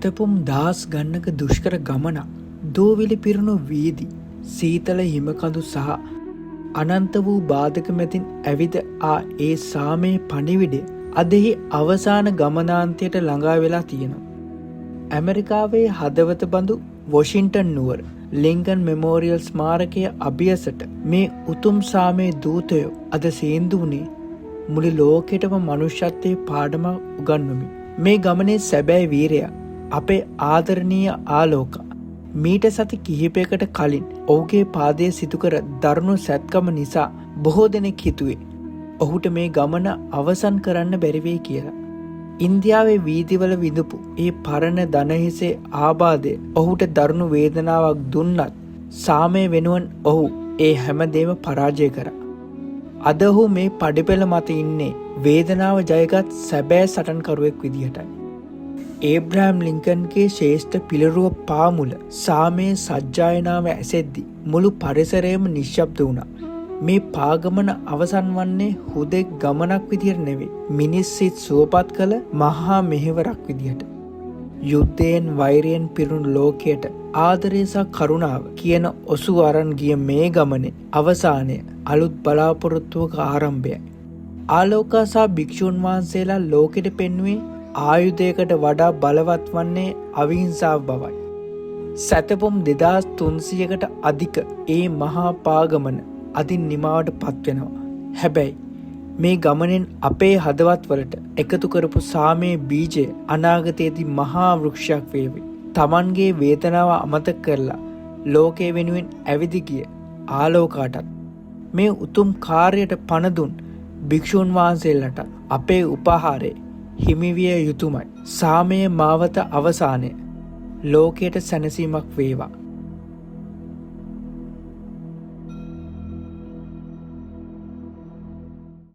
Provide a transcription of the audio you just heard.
සැතපුම් දහස් ගන්නක දුෂ්කර ගමන දෝවිලි පිරුණු වීදි සීතල හිමකඳු සහ අනන්ත වූ බාධක මැතින් ඇවිද ඒ සාමයේ පණිවිඩය අදෙහි අවසාන ගමනාන්තයට ළඟා වෙලා තියෙනවා. ඇමරිකාවේ හදවත බඳු වොෂින්ටන් නුවර ලින්කන් මෙමෝරියල් ස්මාරකය අභියසට මේ උතුම් සාමයේ දූතයෝ අද සේන්දු වුණේ මුළු ලෝකෙටම මනුෂ්‍යත්වයේ පාඩම උගන්වමින්. මේ ගමනේ සැබෑ වීරයා අපේ ආදරණීය ආලෝක මීට සති කිහිපයකට කලින් ඔහුගේ පාදයේ සිදු කර දරුණු සැත්කම නිසා බොහෝ දෙනෙක් හිතුවේ ඔහුට මේ ගමන අවසන් කරන්න බැරි වෙයි කියලා. ඉන්දියාවේ වීදිවල විඳපු ඒ පරණ දනහිසේ ආබාධය ඔහුට දරුණු වේදනාවක් දුන්නත් සාමය වෙනුවෙන් ඔහු ඒ හැමදේම පරාජය කරා. අද ඔහු මේ පඩිපෙළ මත ඉන්නේ වේදනාව ජයගත් සැබෑ සටන්කරුවෙක් විදිහටයි. ඒබ්‍රහම් ලින්කන්ගේ ශ්‍රේෂ්ඨ පිළිරුව පාමුල සාමයේ සජ්ජායනාව ඇසෙද්දි මුළු පරිසරයම නිශ්ශබ්ද වුණා. මේ පාගමන අවසන් වන්නේ හුදෙක් ගමනක් විදිහට නෙවෙයි. මිනිස් සිත් සුවපත් කළ මහා මෙහෙවරක් විදිහට. යුද්ධයෙන් වෛරයෙන් පිරුණු ලෝකයට ආදරය සහ කරුණාව කියන ඔසු අරන් ගිය මේ ගමනේ අවසානය අලුත් බලාපොරොත්තුවක ආරම්භයයි. ආලෝකා සහ භික්ෂුන් වහන්සේලා ලෝකෙට පෙන්වුවේ ආයුධයකට වඩා බලවත් වන්නේ අවිහිංසාව බවයි. සැතපුම් 2300කට අධික ඒ මහා පාගමන අදින් නිමාවට පත්වෙනවා. හැබැයි මේ ගමනෙන් අපේ හදවත්වලට එකතු කරපු සාමයේ බීජය අනාගතයේදී මහා වෘක්ෂයක් වේවි. Tamanගේ වේදනාව අමතක කරලා ලෝකයේ වෙනුවෙන් ඇවිදි ගිය ආලෝකාටත් මේ උතුම් කාර්යයට පණ දුන් භික්ෂුන් වහන්සේලාට අපේ උපහාරය හිමිවිය යුතුයමයි. සාමයේ මාවත අවසානය ලෝකයට සැනසීමක් වේවා.